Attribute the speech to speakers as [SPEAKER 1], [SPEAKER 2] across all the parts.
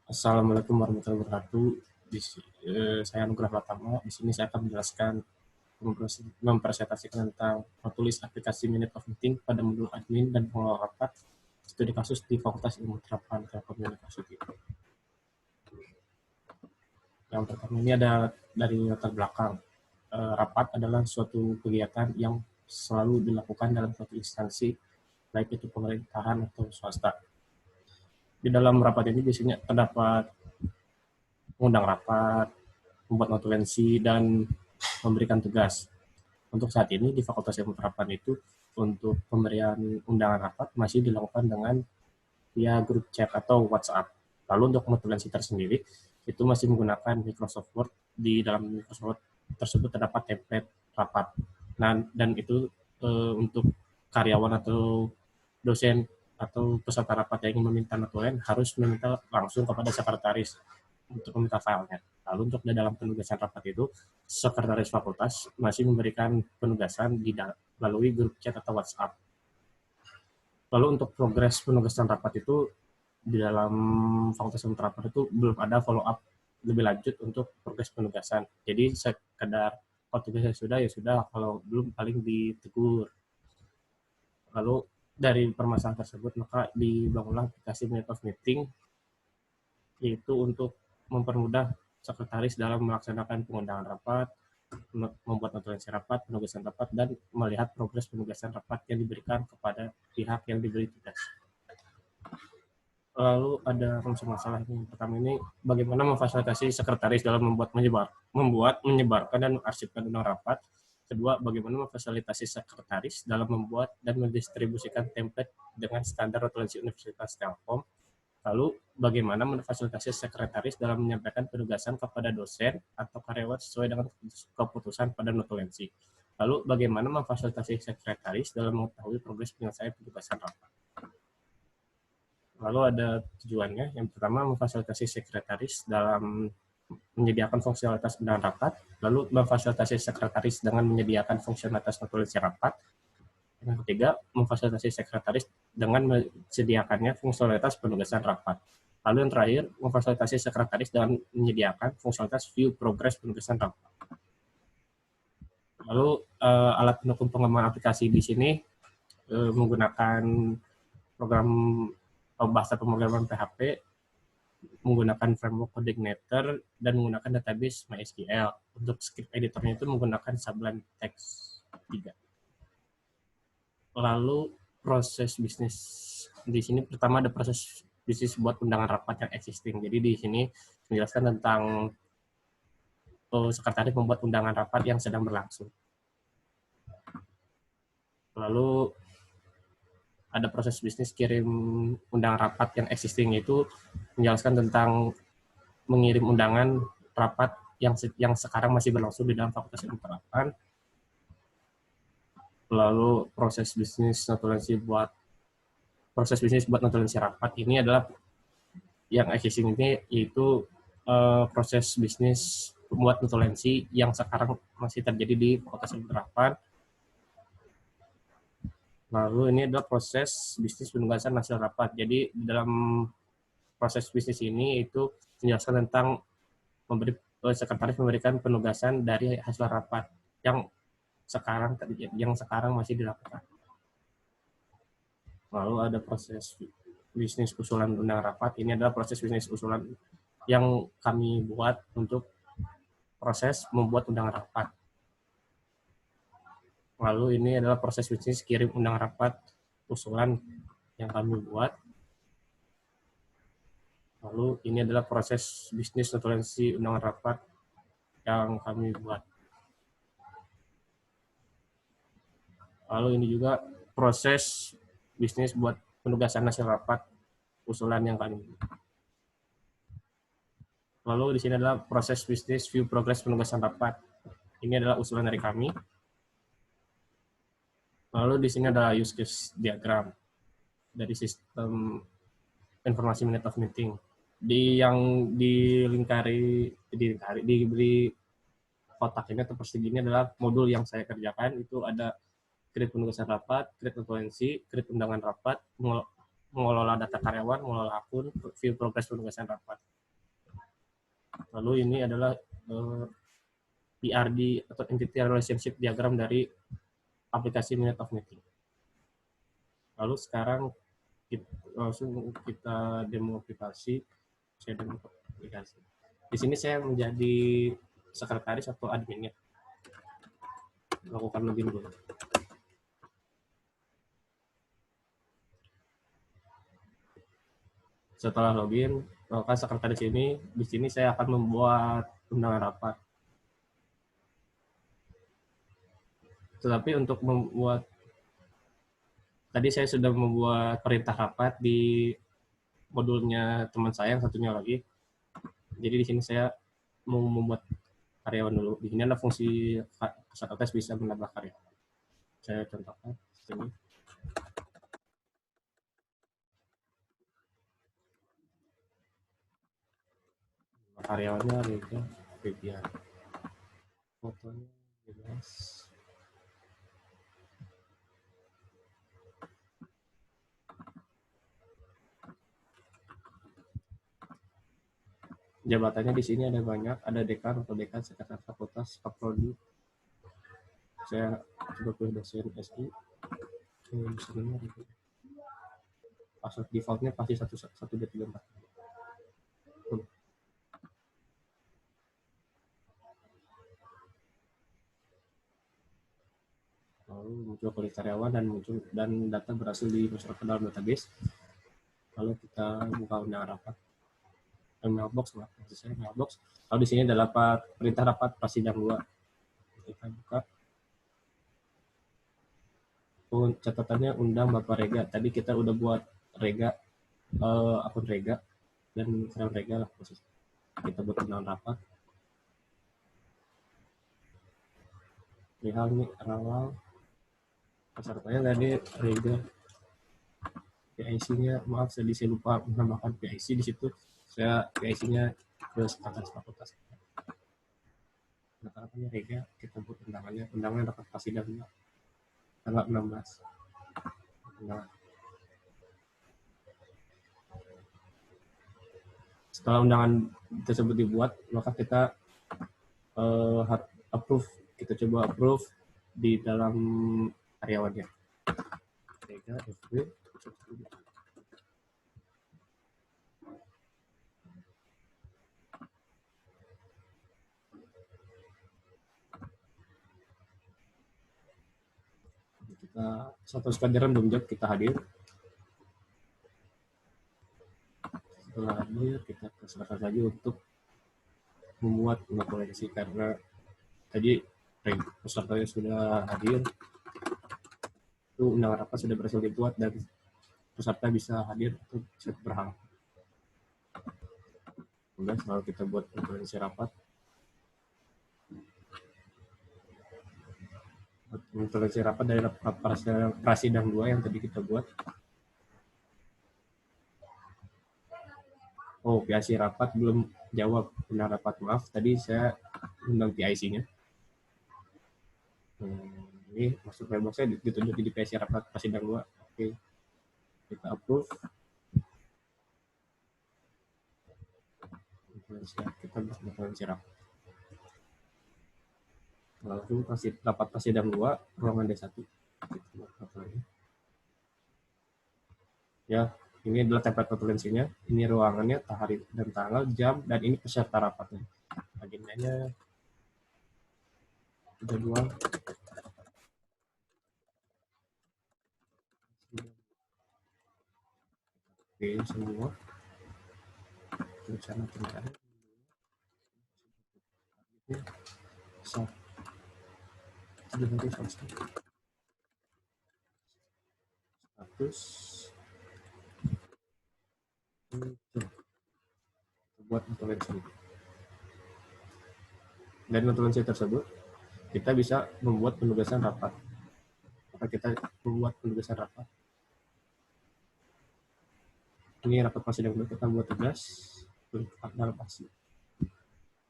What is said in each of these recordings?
[SPEAKER 1] Assalamualaikum warahmatullahi wabarakatuh. Saya Nugrah Pratama. Di sini saya akan menjelaskan mempresentasikan tentang menulis aplikasi Minute of Meeting pada modul admin dan pengelola rapat studi kasus di Fakultas Ilmu Terapan Telekomunikasi. Yang pertama ini ada dari latar belakang. Rapat adalah suatu kegiatan yang selalu dilakukan dalam suatu instansi, baik itu pemerintahan atau swasta. Di dalam rapat ini biasanya terdapat mengundang rapat, membuat notulensi, dan memberikan tugas. Untuk saat ini di Fakultas Ilmu Terapan itu untuk pemberian undangan rapat masih dilakukan dengan via grup chat atau WhatsApp. Lalu untuk notulensi tersendiri itu masih menggunakan Microsoft Word. Di dalam Microsoft Word tersebut terdapat template rapat. Nah, dan itu untuk karyawan atau dosen atau peserta rapat yang ingin meminta notulen harus meminta langsung kepada sekretaris untuk meminta filenya. Lalu untuk di dalam penugasan rapat itu, sekretaris fakultas masih memberikan penugasan melalui grup chat atau WhatsApp. Lalu untuk progres penugasan rapat itu di dalam fakultas ilmu terapan itu belum ada follow up lebih lanjut untuk progres penugasan. Jadi sekedar kalau tugasnya sudah ya sudah, kalau belum paling ditegur. Lalu dari permasalahan tersebut maka dibangunlah aplikasi Minute of Meeting, yaitu untuk mempermudah sekretaris dalam melaksanakan pengundangan rapat, membuat notulensi rapat, penugasan rapat, dan melihat progres penugasan rapat yang diberikan kepada pihak yang diberi tugas. Lalu ada masalah yang pertama ini, bagaimana memfasilitasi sekretaris dalam menyebarkan dan mengarsipkan undang rapat. Kedua, bagaimana memfasilitasi sekretaris dalam membuat dan mendistribusikan template dengan standar notulensi Universitas Telkom. Lalu, bagaimana memfasilitasi sekretaris dalam menyampaikan penugasan kepada dosen atau karyawan sesuai dengan keputusan pada notulensi. Lalu, bagaimana memfasilitasi sekretaris dalam mengetahui progres penyelesaian penugasan rapat. Lalu ada tujuannya. Yang pertama, memfasilitasi sekretaris dalam menyediakan fungsionalitas undangan rapat. Lalu, memfasilitasi sekretaris dengan menyediakan fungsionalitas notulensi rapat. Yang ketiga, memfasilitasi sekretaris dengan menyediakannya fungsionalitas penugasan rapat. Lalu yang terakhir, memfasilitasi sekretaris dengan menyediakan fungsionalitas view progress penugasan rapat. Lalu alat pendukung pengembangan aplikasi di sini menggunakan program bahasa pemrograman PHP, menggunakan framework Coordinator, dan menggunakan database MySQL. Untuk script editornya itu menggunakan Sublime Text 3. Lalu proses bisnis di sini pertama ada proses bisnis buat undangan rapat yang existing. Jadi di sini menjelaskan tentang sekretaris membuat undangan rapat yang sedang berlangsung. Lalu ada proses bisnis kirim undangan rapat yang existing, yaitu menjelaskan tentang mengirim undangan rapat yang sekarang masih berlangsung di dalam Fakultas Ilmu Terapan. Lalu proses bisnis buat notulensi rapat ini adalah yang existing ini, yaitu proses bisnis membuat notulensi yang sekarang masih terjadi di Fakultas Ilmu Terapan. Lalu ini adalah proses bisnis penugasan hasil rapat. Jadi dalam proses bisnis ini itu menjelaskan tentang sekretaris memberikan penugasan dari hasil rapat yang sekarang masih dilakukan. Lalu ada proses bisnis usulan undangan rapat. Ini adalah proses bisnis usulan yang kami buat untuk proses membuat undangan rapat. Lalu ini adalah proses bisnis kirim undangan rapat usulan yang kami buat. Lalu ini adalah proses bisnis notulensi undangan rapat yang kami buat. Lalu ini juga proses bisnis buat penugasan hasil rapat usulan yang kami buat. Lalu di sini adalah proses bisnis view progress penugasan rapat. Ini adalah usulan dari kami. Lalu di sini ada use case diagram dari sistem informasi Minute of Meeting. Yang diberi kotak ini atau persegi ini adalah modul yang saya kerjakan. Itu ada create penugasan rapat, create notulensi, create undangan rapat, mengelola data karyawan, mengelola akun, view progress penugasan rapat. Lalu ini adalah PRD atau Entity Relationship Diagram dari aplikasi Minute of Meeting. Lalu sekarang langsung kita demo aplikasi. Saya demo aplikasi. Di sini saya menjadi sekretaris atau adminnya. Lakukan login dulu. Setelah login, maka sekretaris ini, di sini saya akan membuat undangan rapat. Tetapi untuk membuat, tadi saya sudah membuat perintah rapat di modulnya teman saya yang satunya lagi. Jadi di sini saya mau membuat karyawan dulu. Di sini ada fungsi sekretaris bisa menambah karyawan. Saya contohkan di sini. Karyawannya Rega Febian. Fotonya jelas. Jabatannya di sini ada banyak, ada dekan atau dekan, sekretaris fakultas, kaprodi. Saya coba pilih dosen SI. Password defaultnya pasti 1234. Lalu muncul kulit karyawan dan data berhasil dimasukkan ke dalam database. Lalu kita buka undangan rapat. Mailbox, maksud saya mailbox. Lalu di sini ada dapat perintah rapat prasidang 2. Kita buka. Catatannya undang Bapak Rega. Tadi kita udah buat Rega, akun Rega dan karyawan Rega lah khusus. Kita buat undangan rapat. Lihat nih awal pesertanya tadi Rega. PIC-nya, maaf saya lupa menambahkan PIC di situ. Saya PIC-nya ke sekretaris fakultas. Kata-katanya Rega, kita buat undangannya dapat prasidang tanggal 16. Undangan. Setelah undangan tersebut dibuat, maka kita approve. Kita coba approve di dalam karyawannya. Rega, FB. Kita satu sekali random job kita hadir. Setelah hadir, kita serahkan saja untuk membuat koleksi karena tadi pesertanya sudah hadir. Itu undangan rapat sudah berhasil dibuat dan peserta bisa hadir atau bisa berhalang. Kemudian selalu kita buat koleksi rapat. Koleksi rapat dari rapat prasidang 2 yang tadi kita buat. Oh, PIC rapat belum jawab undangan rapat, maaf. Tadi saya undang PIC-nya. Ini masuk mailbox saya ditunjuk di PIC rapat prasidang 2. Oke. Kita approve. Kita buat koleksi rapat. Lalu rapat prasidang 2, ruangan D1. Ya, ini adalah template notulensinya. Ini ruangannya, hari dan tanggal, jam, dan ini peserta rapatnya. Agendanya jadwal. Oke, semua. Rencana perencanaan. Status buat notulensi. Dari notulensi tersebut kita bisa membuat penugasan rapat. Maka kita membuat penugasan rapat. Ini rapat prasidang 2, kita buat tugas dalam pasti.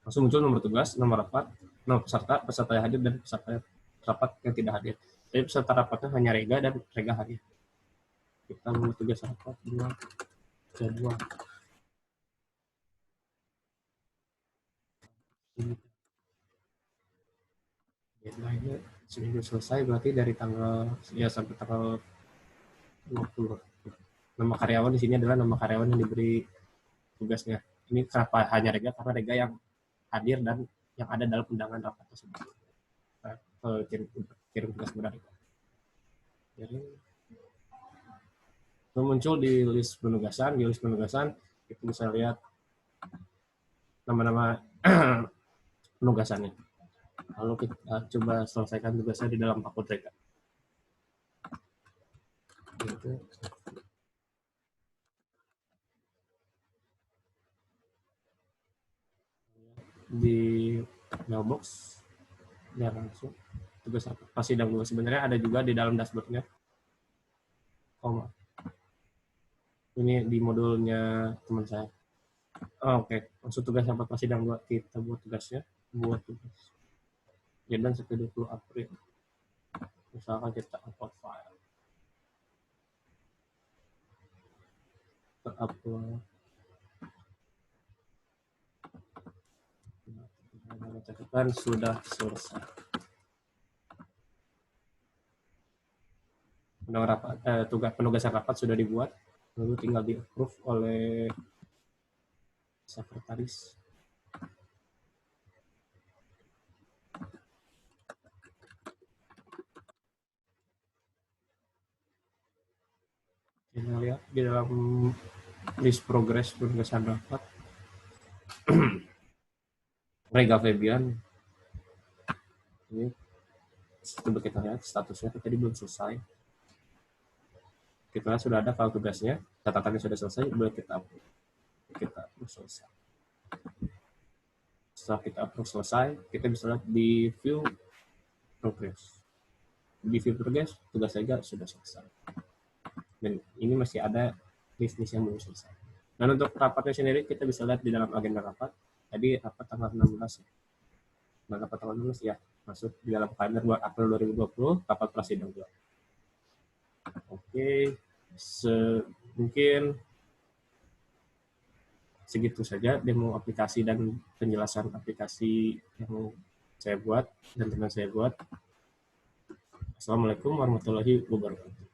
[SPEAKER 1] Langsung muncul nomor tugas, nomor rapat, nomor peserta, peserta yang hadir, dan peserta rapat yang tidak hadir. Jadi peserta rapatnya hanya Rega dan Rega hadir. Kita membuat tugas rapat buat jadwal. Ini deadline-nya seminggu selesai, berarti dari tanggal ya sampai tanggal 20. Nama karyawan di sini adalah nama karyawan yang diberi tugasnya. Ini kenapa hanya Rega? Karena Rega yang hadir dan yang ada dalam undangan rapat tersebut. Kirim tugas kepada Rega. Jadi muncul di list penugasan. Di list penugasan kita bisa lihat nama-nama penugasannya. Lalu kita coba selesaikan tugasnya di dalam akun Rega. Gitu. Di mailbox ya langsung tugas apa sidang 2 sebenarnya ada juga di dalam dashboardnya. Ini di modulnya teman saya. Oke. Maksud tugas apa sidang 2 kita buat tugasnya, buat tugas deadline sampai 20 April. Misalkan kita upload file, upload catatan sudah selesai. Tugas penugasan rapat sudah dibuat, lalu tinggal di approve oleh sekretaris. Kita lihat di dalam list progress penugasan rapat. Rega Febian ini coba kita lihat statusnya tadi belum selesai. Kita sudah ada file tugasnya, catatannya sudah selesai, boleh kita upload. Kita upload selesai. Setelah kita upload selesai, kita bisa lihat di view progress. Di view progress, tugas Rega sudah selesai. Dan ini masih ada list-list yang belum selesai. Dan untuk rapatnya sendiri, kita bisa lihat di dalam agenda rapat. Tadi rapat tanggal 16 ya. Nah, rapat tanggal 16 ya, masuk di dalam kalender buat April 2020, rapat prasidang 2. Oke, mungkin segitu saja demo aplikasi dan penjelasan aplikasi yang saya buat dan teman saya buat. Assalamualaikum warahmatullahi wabarakatuh.